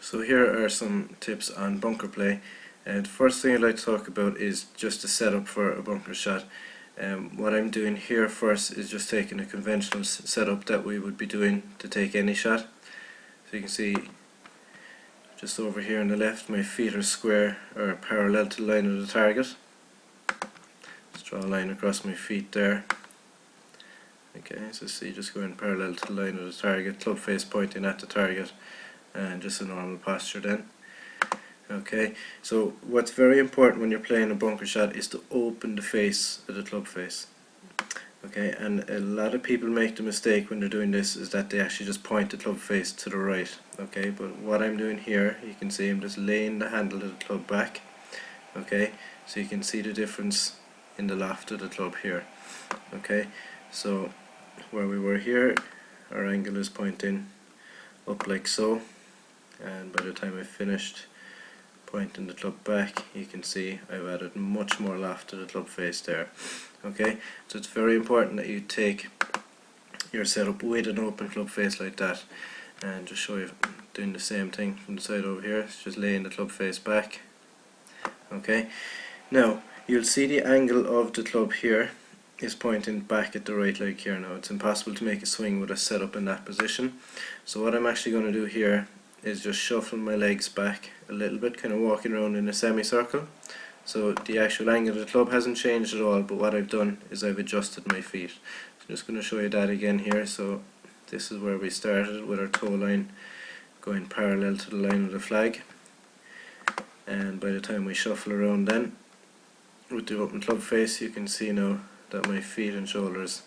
So here are some tips on bunker play. And the first thing I'd like to talk about is just the setup for a bunker shot. What I'm doing here first is just taking a conventional setup that we would be doing to take any shot. So you can see just over here on the left, my feet are square or parallel to the line of the target. Just draw a line across my feet there. Okay, so see, just going parallel to the line of the target, club face pointing at the target, and just a normal posture then. Okay, so what's very important when you're playing a bunker shot is to open the face of the club face. Okay, and a lot of people make the mistake when they're doing this is that they actually just point the club face to the right. Okay, but what I'm doing here, you can see I'm just laying the handle of the club back. Okay, so you can see the difference in the loft of the club here. Okay, so where we were here, our angle is pointing up like so, and by the time I finished pointing the club back, you can see I've added much more loft to the club face there. Okay, so it's very important that you take your setup with an open club face like that, and just show you doing the same thing from the side over here. It's just laying the club face back. Okay, now you'll see the angle of the club here is pointing back at the right leg here. Now it's impossible to make a swing with a setup in that position, so what I'm actually going to do here is just shuffle my legs back a little bit, kind of walking around in a semicircle. So the actual angle of the club hasn't changed at all, but what I've done is I've adjusted my feet. So I'm just going to show you that again here. So this is where we started with our toe line going parallel to the line of the flag, and by the time we shuffle around then with the open club face, you can see now that my feet and shoulders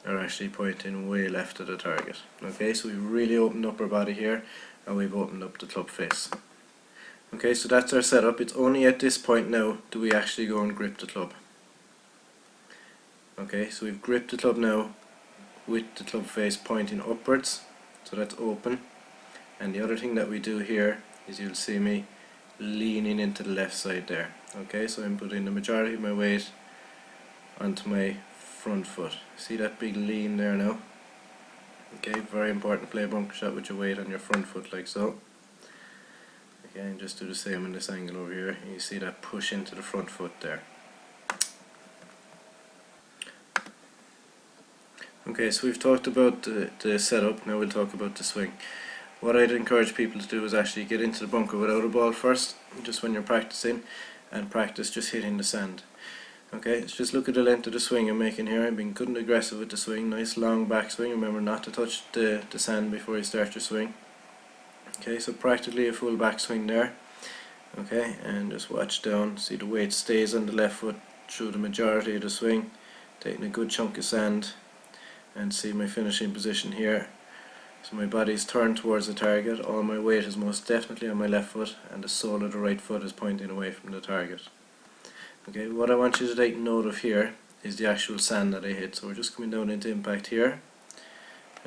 are actually pointing way left of the target. Okay, so we've really opened up our body here, and we've opened up the club face. Okay, so that's our setup. It's only at this point now do we actually go and grip the club. Okay, so we've gripped the club now with the club face pointing upwards, so that's open. And the other thing that we do here is you'll see me leaning into the left side there. Okay, so I'm putting the majority of my weight onto my front foot. See that big lean there now? Okay, very important to play a bunker shot with your weight on your front foot like so. Okay, and just do the same in this angle over here. You see that push into the front foot there. Okay, so we've talked about the setup, now we'll talk about the swing. What I'd encourage people to do is actually get into the bunker without a ball first, just when you're practicing, and practice just hitting the sand. Okay, so just look at the length of the swing I'm making here. I'm being good and aggressive with the swing, nice long back swing. Remember not to touch the sand before you start your swing. Okay, so practically a full back swing there. Okay, and just watch down, see the weight stays on the left foot through the majority of the swing, taking a good chunk of sand, and see my finishing position here. So my body's turned towards the target, all my weight is most definitely on my left foot, and the sole of the right foot is pointing away from the target. Okay, what I want you to take note of here is the actual sand that I hit. So we're just coming down into impact here.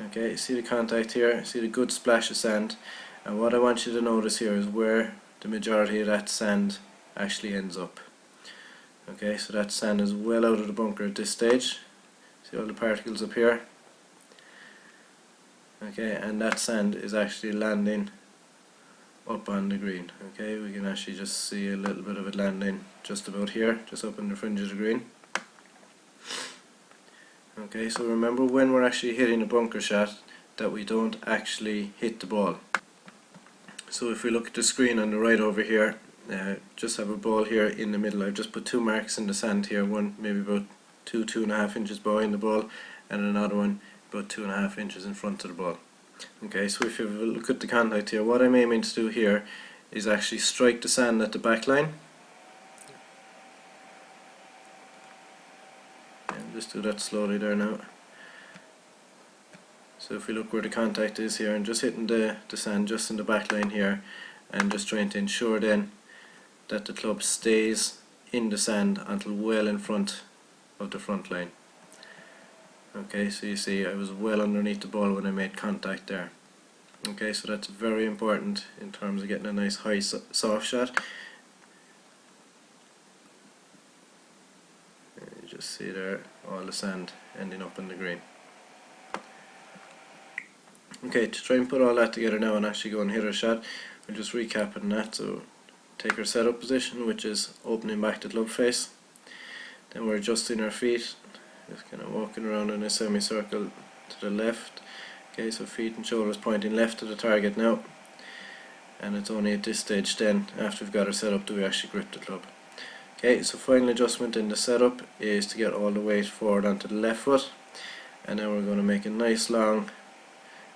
Okay, see the contact here, see the good splash of sand, and what I want you to notice here is where the majority of that sand actually ends up. Okay, so that sand is well out of the bunker at this stage. See all the particles up here? Okay, and that sand is actually landing up on the green. Okay, we can actually just see a little bit of it landing just about here, just up in the fringe of the green. Okay, so remember when we're actually hitting a bunker shot that we don't actually hit the ball. So if we look at the screen on the right over here, just have a ball here in the middle. I've just put two marks in the sand here, one maybe about 2.5 inches behind the ball, and another one about 2.5 inches in front of the ball. Okay, so if you look at the contact here, what I'm aiming to do here is actually strike the sand at the back line. And just do that slowly there now. So if we look where the contact is here, and just hitting the sand just in the back line here, and just trying to ensure then that the club stays in the sand until well in front of the front line. Okay, so you see I was well underneath the ball when I made contact there. Okay, so that's very important in terms of getting a nice high soft shot. You just see there all the sand ending up in the green. Okay, to try and put all that together now and actually go and hit our shot, we'll just recap on that. So take our setup position, which is opening back the glove face. Then we're adjusting our feet, just kind of walking around in a semicircle to the left. Okay, so feet and shoulders pointing left to the target now. And it's only at this stage then, after we've got our setup, do we actually grip the club. Okay, so final adjustment in the setup is to get all the weight forward onto the left foot. And then we're going to make a nice long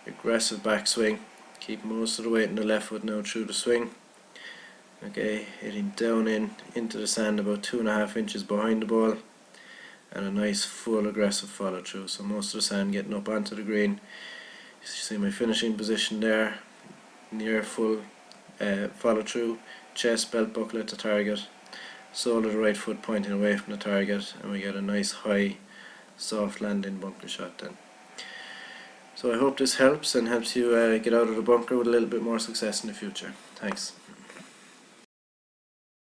aggressive backswing. Keep most of the weight in the left foot now through the swing. Okay, hitting down into the sand about 2.5 inches behind the ball, and a nice full aggressive follow through. So most of the sand getting up onto the green. You see my finishing position there, near full follow through, chest belt buckle at the target, sole of the right foot pointing away from the target, and we get a nice high soft landing bunker shot then. So I hope this helps and helps you get out of the bunker with a little bit more success in the future. Thanks.